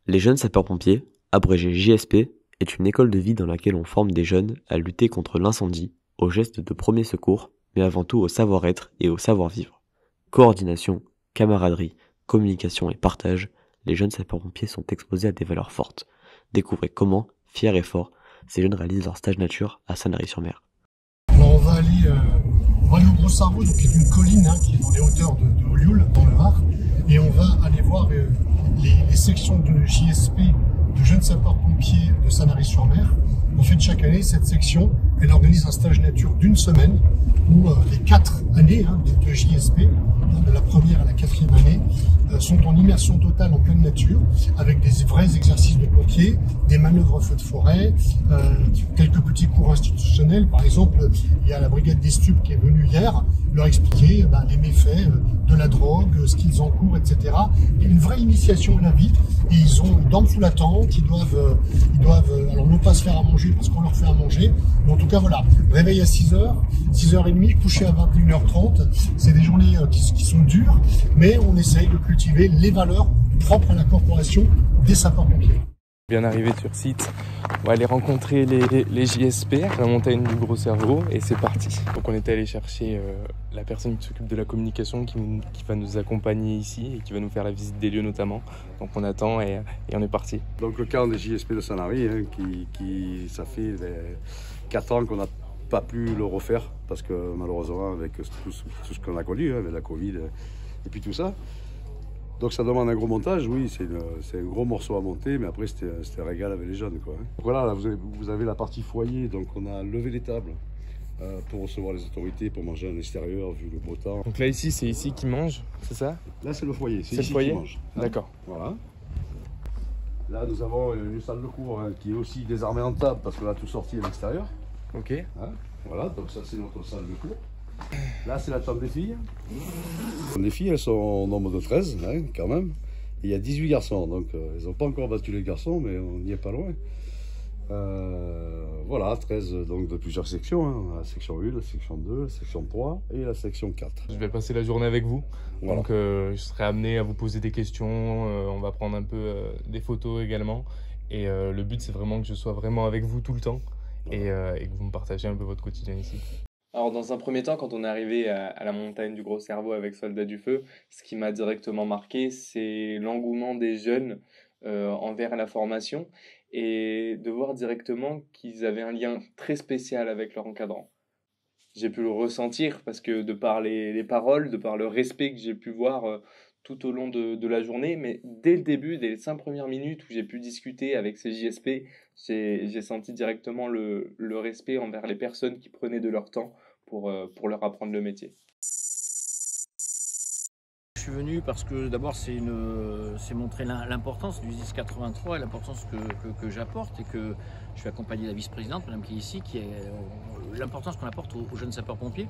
Les jeunes sapeurs-pompiers, abrégé JSP, est une école de vie dans laquelle on forme des jeunes à lutter contre l'incendie, aux gestes de premier secours, mais avant tout au savoir-être et au savoir-vivre. Coordination, camaraderie, communication et partage, les jeunes sapeurs-pompiers sont exposés à des valeurs fortes. Découvrez comment, fiers et forts, ces jeunes réalisent leur stage nature à Sanary-sur-Mer. Alors on va aller au Gros Sarreau, donc qui est une colline qui est dans les hauteurs de Olioul, dans le Var, et on va aller voir les sections de JSP, de jeunes sapeurs-pompiers de Sanary-sur-Mer. En fait, chaque année, cette section, elle organise un stage nature d'une semaine où les 4 années de JSP, de la première à la 4e année, sont en immersion totale en pleine nature, avec des vrais exercices de pompiers, des manœuvres feu de forêt, quelques petits cours institutionnels. Par exemple, il y a la brigade des stupes qui est venue hier leur expliquer les méfaits de la drogue, ce qu'ils encourent, etc. Il y a une vraie initiation à la vie. Et ils dorment sous la tente, ils doivent alors non pas se faire à manger parce qu'on leur fait à manger, mais en tout cas voilà, réveil à 6h, 6h30, coucher à 21h30, c'est des journées qui sont dures, mais on essaye de cultiver les valeurs propres à la corporation des sapeurs-pompiers. Bien arrivé sur site, on va aller rencontrer les JSP à la montagne du Gros Cerveau et c'est parti. Donc on est allé chercher la personne qui s'occupe de la communication qui va nous accompagner ici et qui va nous faire la visite des lieux notamment. Donc on attend et on est parti. Donc le camp des JSP de Sanary, ça fait 4 ans qu'on n'a pas pu le refaire parce que malheureusement avec tout ce qu'on a connu, avec la Covid et puis tout ça. Donc ça demande un gros montage, oui, c'est un gros morceau à monter, mais après c'était un régal avec les jeunes, quoi. Donc voilà, là, vous avez la partie foyer, donc on a levé les tables pour recevoir les autorités, pour manger à l'extérieur, vu le beau temps. Donc là ici, c'est ici qu'ils mangent, c'est ça? Là c'est le foyer, c'est ici le foyer qu'ils mangent. D'accord. Voilà. Là nous avons une salle de cours qui est aussi désarmée en table, parce qu'on a tout sorti à l'extérieur. Ok. Voilà, donc ça c'est notre salle de cours. Là, c'est la table des filles. Les filles, elles sont au nombre de 13, quand même. Et il y a 18 garçons, donc ils n'ont pas encore battu les garçons, mais on n'y est pas loin. Voilà, 13 donc, de plusieurs sections. La section 1, la section 2, la section 3 et la section 4. Je vais passer la journée avec vous. Voilà. Donc je serai amené à vous poser des questions. On va prendre un peu des photos également. Et le but, c'est vraiment que je sois vraiment avec vous tout le temps et que vous me partagez un peu votre quotidien ici. Alors dans un premier temps, quand on est arrivé à la montagne du Gros Cerveau avec Soldats du Feu, ce qui m'a directement marqué, c'est l'engouement des jeunes envers la formation et de voir directement qu'ils avaient un lien très spécial avec leur encadrant. J'ai pu le ressentir parce que de par les paroles, de par le respect que j'ai pu voir tout au long de la journée, mais dès le début, dès les 5 premières minutes où j'ai pu discuter avec ces JSP, j'ai senti directement le respect envers les personnes qui prenaient de leur temps pour leur apprendre le métier. Je suis venu parce que d'abord c'est montrer l'importance du 1083 et l'importance que j'apporte et que je suis accompagné de la vice-présidente, madame qui est ici, qui est l'importance qu'on apporte aux jeunes sapeurs-pompiers,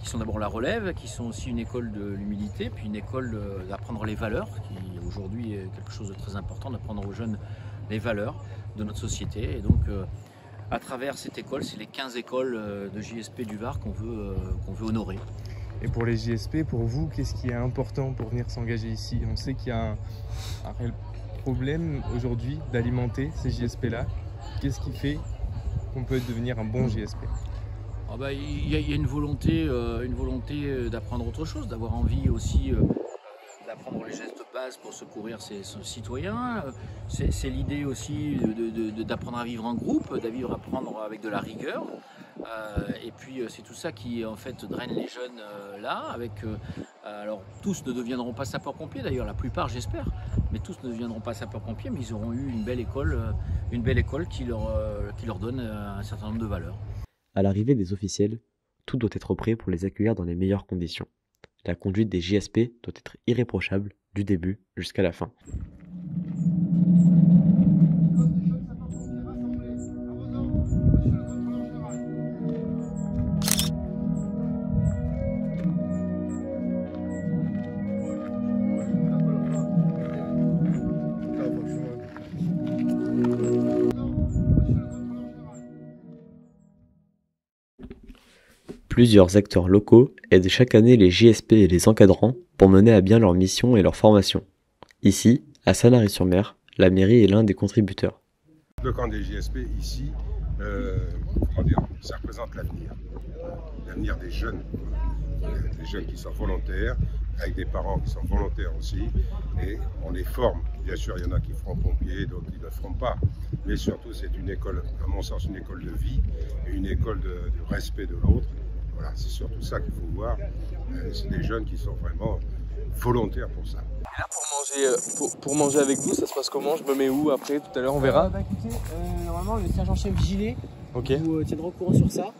qui sont d'abord la relève, qui sont aussi une école de l'humilité, puis une école d'apprendre les valeurs, qui aujourd'hui est quelque chose de très important, d'apprendre aux jeunes les valeurs de notre société. Et donc à travers cette école, c'est les 15 écoles de JSP du Var qu'on veut honorer. Et pour les JSP, pour vous, qu'est-ce qui est important pour venir s'engager ici? On sait qu'il y a un réel problème aujourd'hui d'alimenter ces JSP-là. Qu'est-ce qui fait qu'on peut devenir un bon JSP? Il y a une volonté d'apprendre autre chose, d'avoir envie aussi d'apprendre les gestes de base pour secourir ses citoyens. C'est l'idée aussi d'apprendre à vivre en groupe, d'apprendre avec de la rigueur. Et puis c'est tout ça qui en fait draine les jeunes là. Alors tous ne deviendront pas sapeurs-pompiers, d'ailleurs la plupart j'espère, mais tous ne deviendront pas sapeurs-pompiers, mais ils auront eu une belle école qui leur donne un certain nombre de valeurs. À l'arrivée des officiels, tout doit être prêt pour les accueillir dans les meilleures conditions. La conduite des JSP doit être irréprochable du début jusqu'à la fin. Plusieurs acteurs locaux aident chaque année les JSP et les encadrants pour mener à bien leur mission et leur formation. Ici, à Sanary-sur-Mer, la mairie est l'un des contributeurs. Le camp des JSP ici, ça représente l'avenir des jeunes qui sont volontaires, avec des parents qui sont volontaires aussi, et on les forme. Bien sûr, il y en a qui feront pompiers, d'autres qui ne le feront pas, mais surtout c'est une école, à mon sens, une école de vie, et une école de respect de l'autre. Voilà, c'est surtout ça qu'il faut voir. C'est des jeunes qui sont vraiment volontaires pour ça. Et là, pour manger avec vous, ça se passe comment? Je me mets où après? Tout à l'heure, on verra. Écoutez, normalement, le sergent chef vigilé Ok. vous tiendra au courant sur ça.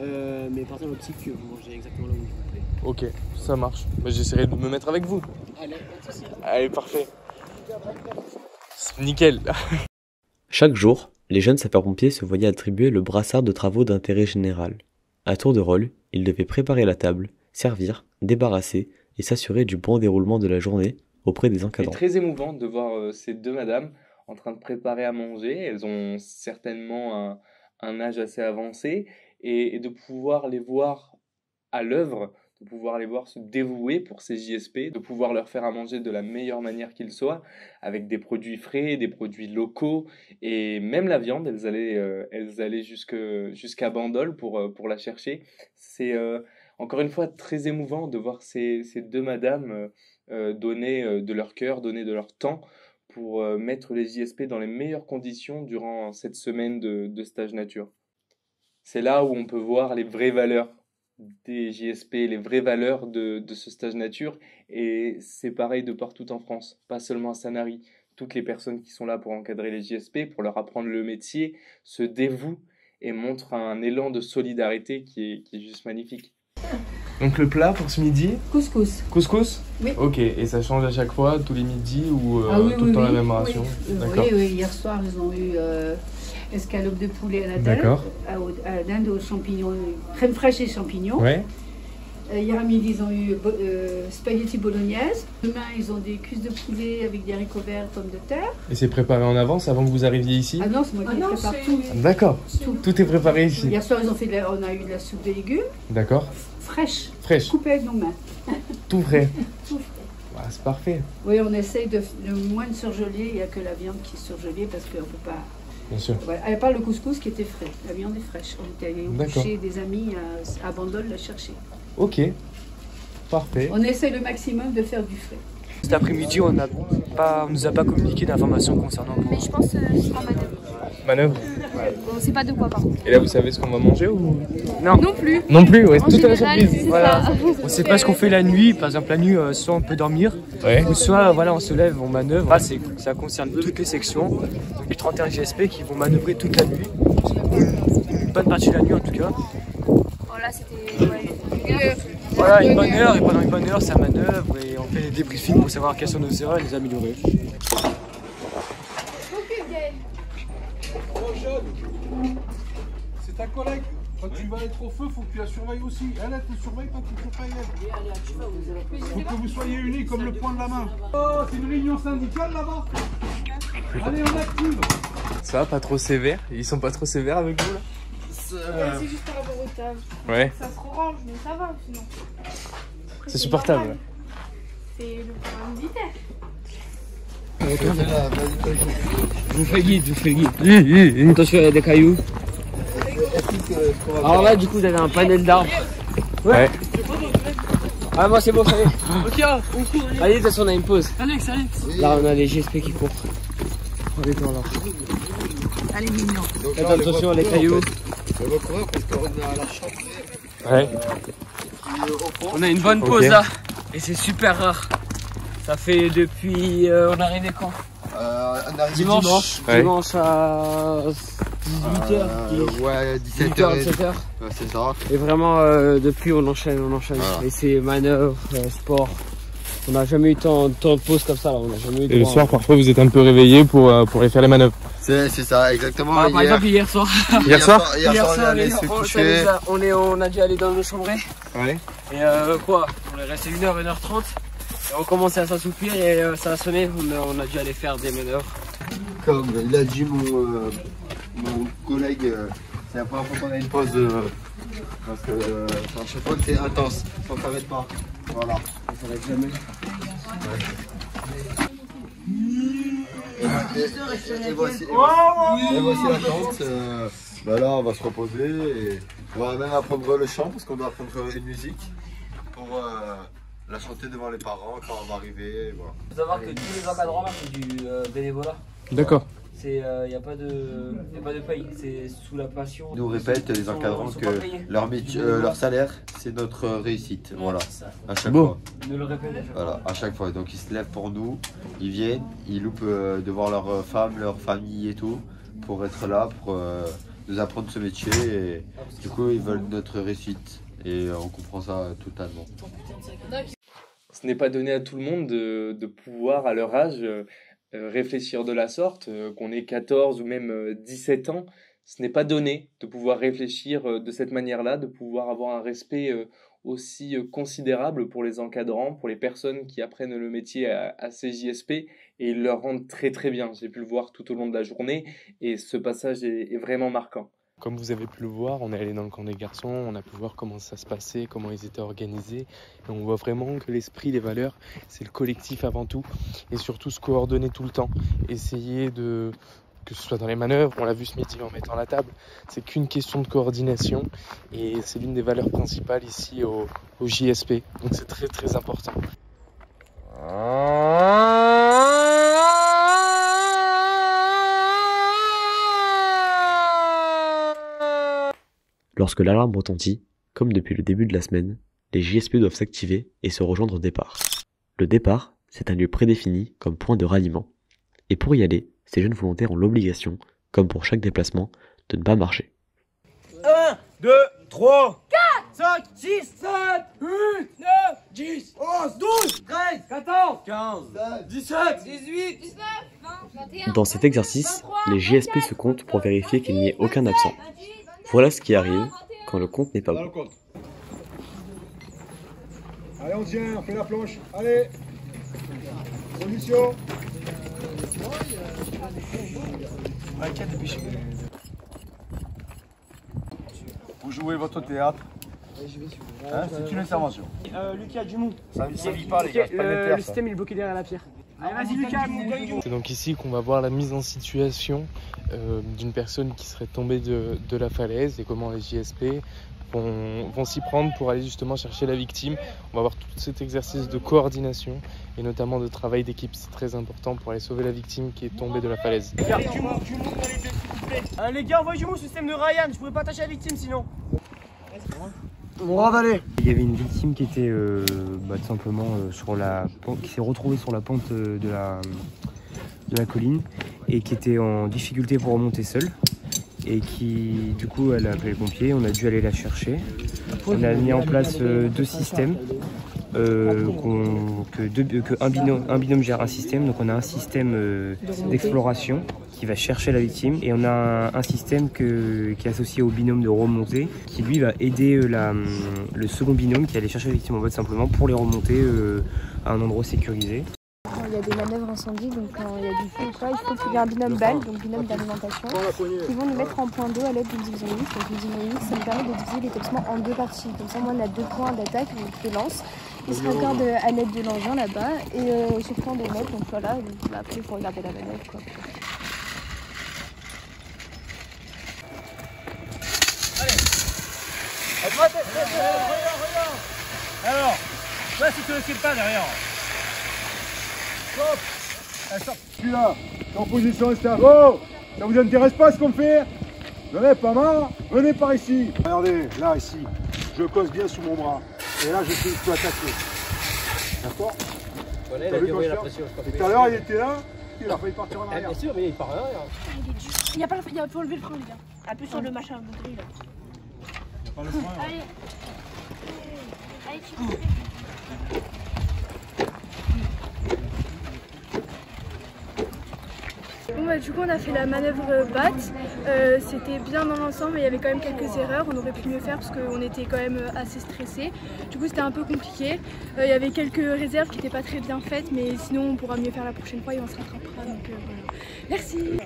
Mais partez dans l'optique que vous mangez exactement là où il vous plaît. Ok, ça marche. Bah, j'essaierai de me mettre avec vous. Allez, pas de soucis. Allez, parfait. Nickel. Chaque jour, les jeunes sapeurs-pompiers se voyaient attribuer le brassard de travaux d'intérêt général. À tour de rôle, ils devaient préparer la table, servir, débarrasser et s'assurer du bon déroulement de la journée auprès des C'est encadrants. très émouvant de voir ces deux madames en train de préparer à manger. Elles ont certainement un âge assez avancé et de pouvoir les voir à l'œuvre, de pouvoir les voir se dévouer pour ces JSP, de pouvoir leur faire à manger de la meilleure manière qu'il soit, avec des produits frais, des produits locaux, et même la viande, elles allaient jusqu'à Bandol pour la chercher. C'est encore une fois très émouvant de voir ces deux madames donner de leur cœur, donner de leur temps pour mettre les JSP dans les meilleures conditions durant cette semaine de stage nature. C'est là où on peut voir les vraies valeurs des JSP, les vraies valeurs de ce stage nature, et c'est pareil de partout en France, pas seulement à Sanary. Toutes les personnes qui sont là pour encadrer les JSP, pour leur apprendre le métier, se dévouent et montrent un élan de solidarité qui est juste magnifique. Donc le plat pour ce midi? Couscous. Couscous? Oui. Ok, et ça change à chaque fois, tous les midis ou Oui, tout le temps la même ration? D'accord. Oui, hier soir ils ont eu escalope de poulet à la dinde, D'accord. à la dinde aux champignons, crème fraîche et champignons. Ouais. Hier à midi ils ont eu spaghetti bolognaise. Demain ils ont des cuisses de poulet avec des haricots verts, pommes de terre. Et c'est préparé en avance avant que vous arriviez ici? Ah non, c'est moi qui prépare tout. D'accord, Tout. tout est préparé ici. Hier soir ils ont fait on a eu de la soupe de légumes D'accord, fraîche, fraîche, coupée avec nos mains. tout frais. Tout frais. Ah, c'est parfait, Oui, on essaye de moins de surgeler. Il n'y a que la viande qui est surgelée parce qu'on ne peut pas. bien sûr. Voilà. À part le couscous qui était frais. La viande est fraîche. On était allé D'accord. chez des amis à Bandol la chercher. Ok, parfait. On essaye le maximum de faire du frais. Cet après-midi, on nous a pas communiqué d'informations concernant le Mais je pense que ce sera manœuvre. Manœuvre. On sait pas de quoi par contre. Et là, vous savez ce qu'on va manger ou? Non. Non plus. Non plus, ouais, En tout est la général, surprise. c'est Voilà. ça. On sait pas ce qu'on fait la nuit. Par exemple, la nuit, soit on peut dormir, Ouais. ou soit voilà, on se lève, on manœuvre. Voilà, ça concerne toutes les sections. Donc les 31 JSP qui vont manœuvrer toute la nuit. Une bonne partie de la nuit en tout cas. Voilà, c'était. Ouais. Voilà, une bonne heure, et pendant une bonne heure, ça manœuvre et on fait des débriefings pour savoir quelles sont nos erreurs et les améliorer. C'est ta collègue. Quand tu vas être au feu, faut que tu la surveilles aussi. Elle te surveille quand tu ne fais pas elle. Faut que vous soyez unis comme le poing de la main. Oh, c'est une réunion syndicale là-bas. Allez, on active. Ça va, pas trop sévère? Ils sont pas trop sévères avec vous là? C'est juste par rapport au taf. Ouais. Ça se range, mais ça va sinon. C'est supportable. normal. C'est le programme militaire. Je vous fais guide, Attention, il y a des cailloux. Alors là, du coup, vous avez un panel d'arbres. Ouais. Ah, moi, c'est bon, ça y est. Ok, on court. Allez, de toute façon, on a une pause. Allez. Là, on a les GSP qui courent. Allez, toi, là. Allez, mignon. Faites attention, les cailloux. Ouais. On a une bonne pause Ok. là. Et c'est super rare. Ça fait depuis. On est arrivé quand? Dimanche. Ouais. Dimanche à 18h. Ouais, 18h, 17h. Ouais, c'est ça. Et vraiment, depuis, on enchaîne. Voilà. Et c'est manœuvre, sport. On n'a jamais eu tant de pauses comme ça là. On n'a jamais eu Et le droit. soir, parfois, vous êtes un peu réveillé pour aller faire les manœuvres. C'est ça, exactement. Ah, par exemple, hier soir. Hier soir? Hier soir, on est allé se coucher. On a dû aller dans nos chambres. Ouais. Et quoi? On est resté 1h, 1h30. Et on commençait à s'assoupir et ça a sonné. On a dû aller faire des manœuvres. Comme il a dit mon collègue, c'est la première fois qu'on a une pause. Parce que à chaque fois que c'est intense, ça ne s'arrête pas. Voilà. Ça s'arrête jamais. Et voici la tente. Là, on va se reposer et on va même apprendre le chant parce qu'on doit apprendre une musique pour la chanter devant les parents quand on va arriver. Voilà. Il faut savoir que tous les encadrants font du bénévolat. D'accord. Il n'y a pas de paye, c'est sous la passion. Ils nous répètent les encadrants que leur salaire, c'est notre réussite. Voilà, à chaque fois. Ils nous le répètent à chaque fois. Voilà, à chaque fois. Donc ils se lèvent pour nous, ils viennent, ils loupent de voir leurs femmes, leur famille et tout, pour être là, pour nous apprendre ce métier. Et du coup, ils veulent notre réussite. Et on comprend ça totalement. Ce n'est pas donné à tout le monde de pouvoir, à leur âge, réfléchir de la sorte, qu'on ait 14 ou même 17 ans. Ce n'est pas donné de pouvoir réfléchir de cette manière-là, de pouvoir avoir un respect aussi considérable pour les encadrants, pour les personnes qui apprennent le métier à ces JSP, et ils le rendent très très bien. J'ai pu le voir tout au long de la journée et ce passage est vraiment marquant. Comme vous avez pu le voir, on est allé dans le camp des garçons, on a pu voir comment ça se passait, comment ils étaient organisés. Et on voit vraiment que l'esprit, les valeurs, c'est le collectif avant tout. Et surtout se coordonner tout le temps. Essayer de, que ce soit dans les manœuvres, on l'a vu ce midi en mettant la table, c'est qu'une question de coordination. Et c'est l'une des valeurs principales ici au JSP. Donc c'est très très important. Lorsque l'alarme retentit, comme depuis le début de la semaine, les JSP doivent s'activer et se rejoindre au départ. Le départ, c'est un lieu prédéfini comme point de ralliement. Et pour y aller, ces jeunes volontaires ont l'obligation, comme pour chaque déplacement, de ne pas marcher. 1, 2, 3, 4, 5, 6, 7, 8, 9, 10, 11, 12, 13, 14, 15, 17, 18, 19, 20, 21. Dans cet exercice, les JSP se comptent pour vérifier qu'il n'y ait aucun absent. Voilà ce qui arrive quand le compte n'est pas bon. Allez, on tient, on fait la planche. Allez. Solution. Vous jouez votre théâtre. Hein, c'est une intervention. Lucas Dumont. Ça ne vit pas, les gars. C'est pas le système il est bloqué derrière la pierre. Allez, vas-y Lucas. C'est donc ici qu'on va voir la mise en situation d'une personne qui serait tombée de la falaise et comment les JSP vont s'y prendre pour aller justement chercher la victime. On va voir tout cet exercice de coordination et notamment de travail d'équipe. C'est très important pour aller sauver la victime qui est tombée de la falaise. Les gars, envoyez Dumont au système de Ryan. Je pourrais pas attacher la victime sinon. On va aller. Il y avait une victime qui était tout simplement sur la pente, qui s'est retrouvée sur la pente de la colline et qui était en difficulté pour remonter seule. Et qui, du coup, elle a appelé les pompiers, on a dû aller la chercher. On a mis en place deux systèmes, un binôme gère un système. Donc on a un système d'exploration qui va chercher la victime et on a un système qui est associé au binôme de remontée qui lui va aider le second binôme qui allait chercher la victime en mode simplement pour les remonter à un endroit sécurisé. Il y a des manœuvres incendie, donc quand il y a du feu ou quoi, il faut qu'il y ait un binôme balle, donc binôme d'alimentation, qui vont nous mettre en point d'eau à l'aide d'une division X. Donc une division X, ça nous permet de diviser l'établissement en deux parties. Comme ça, moi, on a deux points d'attaque, donc de lance. Ils se raccordent à l'aide de l'engin là-bas, et sur le point de mettre, donc voilà, donc après, il faut regarder la manœuvre, quoi. À droite, regarde. Alors, toi, si tu ne sais pas derrière. Stop. Celui-là, en position stable. Oh, ça vous intéresse pas ce qu'on fait? Venez, pas mal, venez par ici. Regardez, là, ici, je cause bien sous mon bras. Et là, je peux attaquer. D'accord? Voilà, il a déroulé la pression. Et tout à l'heure, il était là, il a failli partir en arrière. Bien sûr, mais il part en arrière. Il faut enlever le frein, les gars. Appuie sur le machin, le gris, là. Il n'y a pas le frein. Allez. Allez, tu peux. Bon bah, du coup on a fait la manœuvre BAT, c'était bien dans l'ensemble mais il y avait quand même quelques erreurs, on aurait pu mieux faire parce qu'on était quand même assez stressés. Du coup c'était un peu compliqué, il y avait quelques réserves qui n'étaient pas très bien faites mais sinon on pourra mieux faire la prochaine fois et on se rattrapera donc voilà. Merci.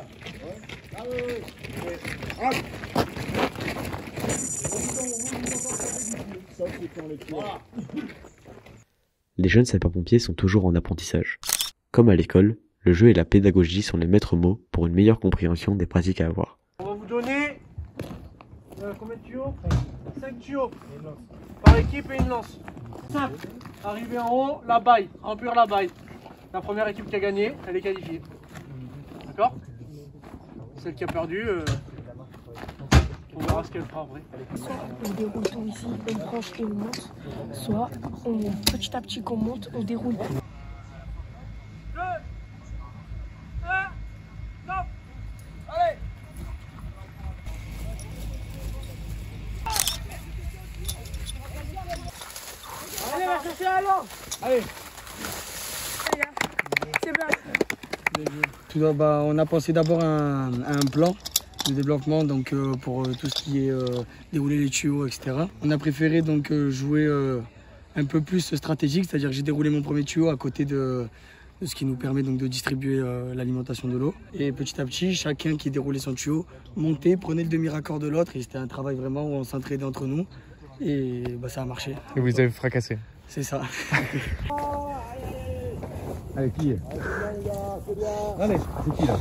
Les jeunes sapeurs-pompiers sont toujours en apprentissage. Comme à l'école, le jeu et la pédagogie sont les maîtres mots pour une meilleure compréhension des pratiques à avoir. On va vous donner combien de tuyaux? 5 tuyaux par équipe et une lance. Simple, arriver en haut, la baille, remplir la baille. La première équipe qui a gagné, elle est qualifiée. D'accord? Celle qui a perdu, on verra ce qu'elle fera après. Soit on déroule tout ici, on branche et on monte, soit on, petit à petit qu'on monte, on déroule. Allez, va chercher la lance. Allez. C'est bien. On a pensé d'abord à un plan de développement donc, pour tout ce qui est dérouler les tuyaux, etc. On a préféré donc jouer un peu plus stratégique, c'est-à-dire que j'ai déroulé mon premier tuyau à côté de ce qui nous permet donc de distribuer l'alimentation de l'eau. Et petit à petit, chacun qui déroulait son tuyau montait, prenait le demi-raccord de l'autre et c'était un travail vraiment où on s'entraidait entre nous et ça a marché. Et vous avez fracassé. C'est ça. Allez, qui est? Allez, c'est qui là?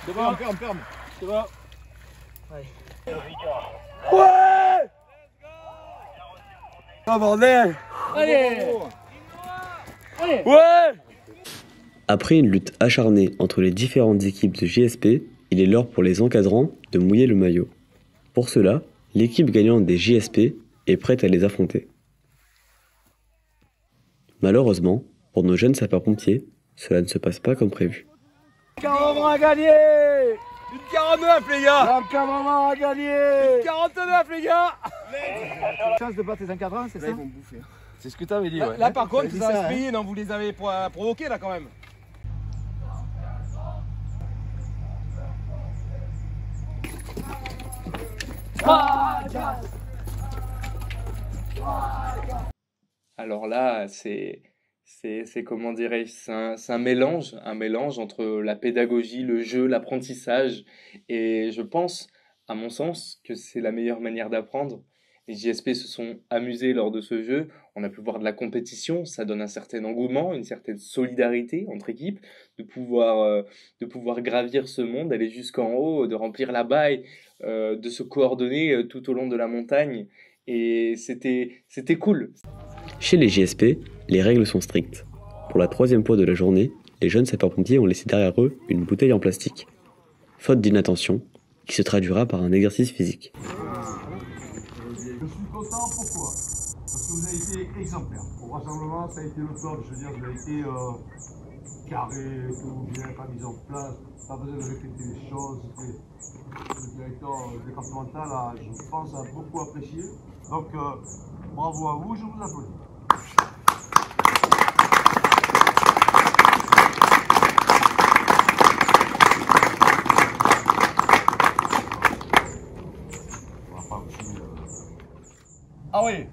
C'est bon, ferme. C'est bon. Ouais! Oh bordel! Allez! Allez! Ouais! Après une lutte acharnée entre les différentes équipes de JSP, il est l'heure pour les encadrants de mouiller le maillot. Pour cela, l'équipe gagnante des JSP est prête à les affronter. Malheureusement, pour nos jeunes sapeurs-pompiers, cela ne se passe pas comme prévu. L'encadrement a gagné! Une 49 les gars! L'encadrement a gagné! Une 49 les gars! Chance de battre les encadrants, c'est ça? Ils vont me bouffer. C'est ce que tu avais dit, ouais. Là par contre, vous avez payé, non, vous les avez provoqués là quand même. Alors là, c'est comment dirais-je, c'est un mélange entre la pédagogie, le jeu, l'apprentissage. Et je pense, à mon sens, que c'est la meilleure manière d'apprendre. Les JSP se sont amusés lors de ce jeu. On a pu voir de la compétition, ça donne un certain engouement, une certaine solidarité entre équipes, de pouvoir gravir ce monde, d'aller jusqu'en haut, de remplir la baille, de se coordonner tout au long de la montagne. Et c'était cool. Chez les JSP, les règles sont strictes. Pour la 3e fois de la journée, les jeunes sapeurs-pompiers ont laissé derrière eux une bouteille en plastique. Faute d'inattention, qui se traduira par un exercice physique. Je suis content, pourquoi? Parce que vous avez été exemplaire. Au rassemblement, ça a été le top. Je veux dire, vous avez été carré, tout bien, pas mis en place, pas besoin de répéter les choses. Le directeur départemental, je pense, a beaucoup apprécié. Donc, bravo à vous, je vous applaudis. Ah oui.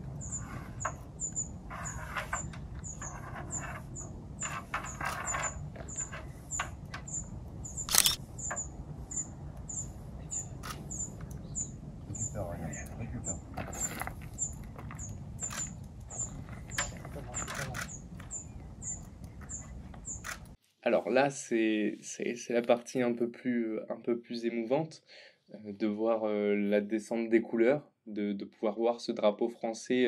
Récupère. Alors là, c'est la partie un peu plus émouvante, de voir la descente des couleurs, de pouvoir voir ce drapeau français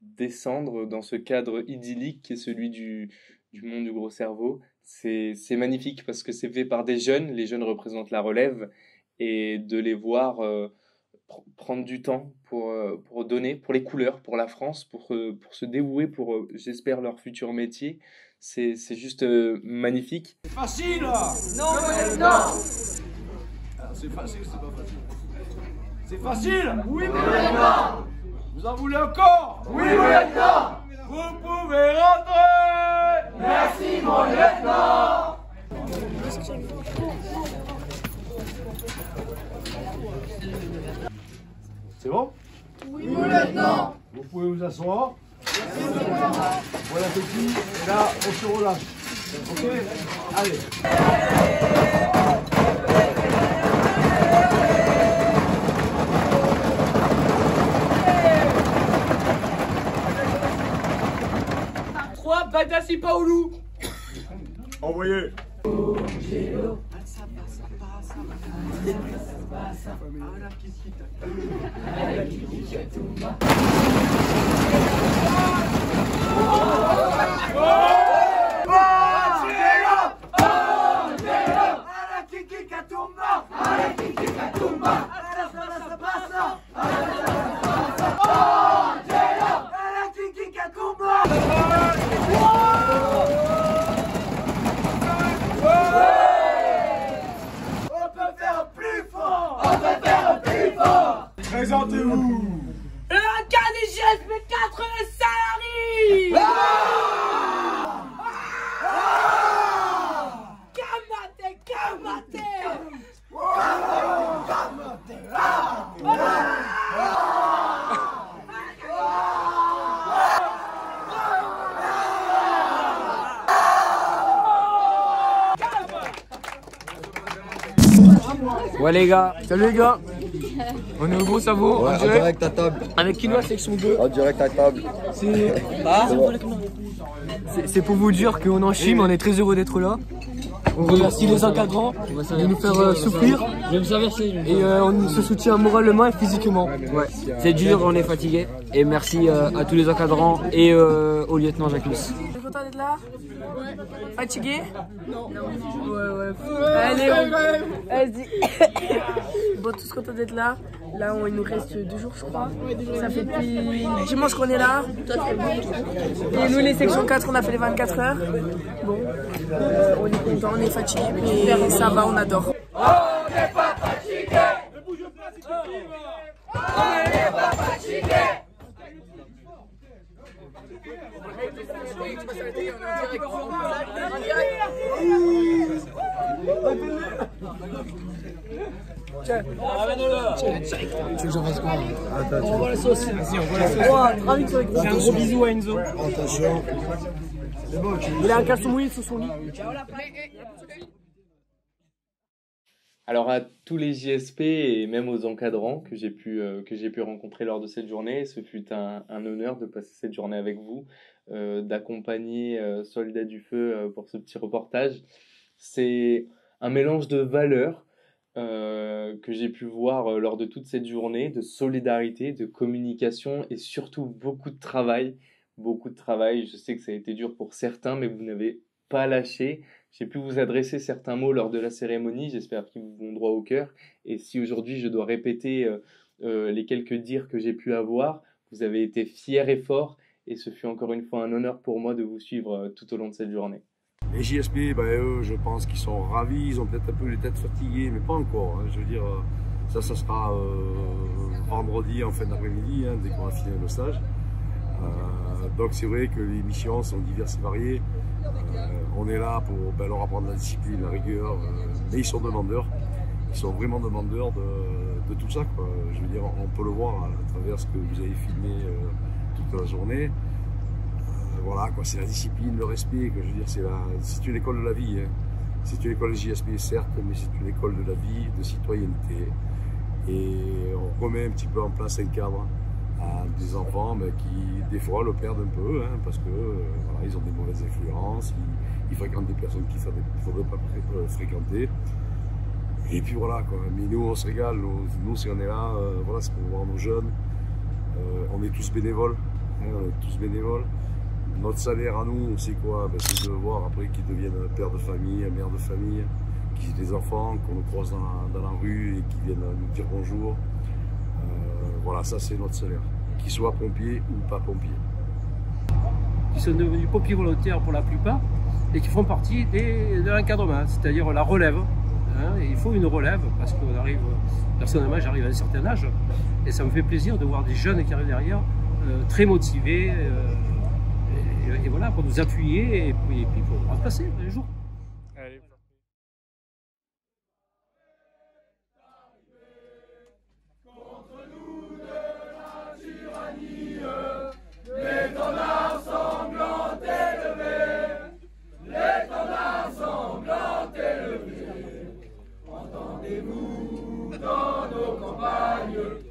descendre dans ce cadre idyllique qui est celui du Mont du Gros Cerveau. C'est magnifique parce que c'est fait par des jeunes, les jeunes représentent la relève, et de les voir prendre du temps pour donner, pour les couleurs, pour la France, pour se dévouer pour, j'espère, leur futur métier. C'est juste magnifique. C'est facile! Non! C'est facile, c'est pas facile. C'est facile? Oui, mais maintenant! Vous en voulez encore? Oui, maintenant! Vous pouvez rentrer! Merci mon lieutenant. C'est bon? Oui, mon lieutenant. Vous pouvez vous asseoir. Bon appétit. Et là, on se relâche. Ok? Allez. 3 Badassi Paoulou. Envoyez. Présentez-vous. Le cas des GSP 4 salariés. Ouais les gars, salut les gars. On est au Gros Savo, ouais, en direct à table. Avec Quinoa section 2. En direct à table. C'est pour vous dire qu'on en chie, mais on est très heureux d'être là. On remercie les encadrants de nous faire souffrir. Et on se soutient moralement et physiquement. Ouais, c'est dur, on est fatigué. Et merci à tous les encadrants et au lieutenant Jacques. T'es content d'être là? Ouais. Fatigué? Non. Ouais. Allez, vas-y. Bon, tous contents d'être là. Là, il nous reste 2 jours, je crois. Ça fait depuis dimanche qu'on est là. Et nous, les sections 4, on a fait les 24 heures. Bon, on est content, on est fatigué, mais ça va, on adore. On n'est pas fatigué. On n'est pas fatigué. Tiens, tu veux que j'en fasse quoi? On voit la sauce. Vas-y, on voit la sauce. C'est un gros bisou à Enzo. Attention. Il a un caleçon mouillé sous son lit. Alors à tous les JSP et même aux encadrants que j'ai pu rencontrer lors de cette journée, ce fut un honneur de passer cette journée avec vous, d'accompagner Soldats du Feu pour ce petit reportage. C'est un mélange de valeurs que j'ai pu voir lors de toute cette journée, de solidarité, de communication et surtout beaucoup de travail. Beaucoup de travail. Je sais que ça a été dur pour certains, mais vous n'avez pas lâché. J'ai pu vous adresser certains mots lors de la cérémonie, j'espère qu'ils vous vont droit au cœur. Et si aujourd'hui je dois répéter les quelques dires que j'ai pu avoir, vous avez été fiers et forts, et ce fut encore une fois un honneur pour moi de vous suivre tout au long de cette journée. Les JSP, eux, je pense qu'ils sont ravis, ils ont peut-être un peu les têtes fatiguées, mais pas encore. Hein. Je veux dire, ça sera vendredi en fin d'après-midi, hein, dès qu'on va finir le stage. Donc c'est vrai que les missions sont diverses et variées. On est là pour leur apprendre la discipline, la rigueur, mais ils sont demandeurs. Ils sont vraiment demandeurs de tout ça, quoi. Je veux dire, on peut le voir à travers ce que vous avez filmé toute la journée. Voilà, quoi, c'est la discipline, le respect, que je veux dire, c'est une école de la vie. Hein. C'est une école de JSP, certes, mais c'est une école de la vie, de citoyenneté. Et on remet un petit peu en place un cadre à des enfants qui, des fois, le perdent un peu, hein, parce que voilà, ils ont des mauvaises influences, ils fréquentent des personnes qu'il ne faudrait pas fréquenter. Et puis voilà, quoi. Mais nous, on se régale. Nous, si on est là, voilà, c'est pour voir nos jeunes. On est tous bénévoles. Hein, on est tous bénévoles. Notre salaire à nous, c'est quoi? C'est de voir après qu'ils deviennent père de famille, mère de famille, qu'ils aient des enfants, qu'on nous croise dans la rue et qu'ils viennent nous dire bonjour. Voilà, ça c'est notre salaire. Qu'ils soient pompiers ou pas pompiers. Qui sont devenus pompiers volontaires pour la plupart et qui font partie de l'encadrement, c'est-à-dire la relève. Hein, il faut une relève parce qu'on arrive, personnellement j'arrive à un certain âge et ça me fait plaisir de voir des jeunes qui arrivent derrière très motivés. Et et voilà, pour nous appuyer et puis pour nous remplacer les jours. Allez. L'étendard sanglant élevé, l'étendard sanglant élevé, entendez-vous dans nos campagnes.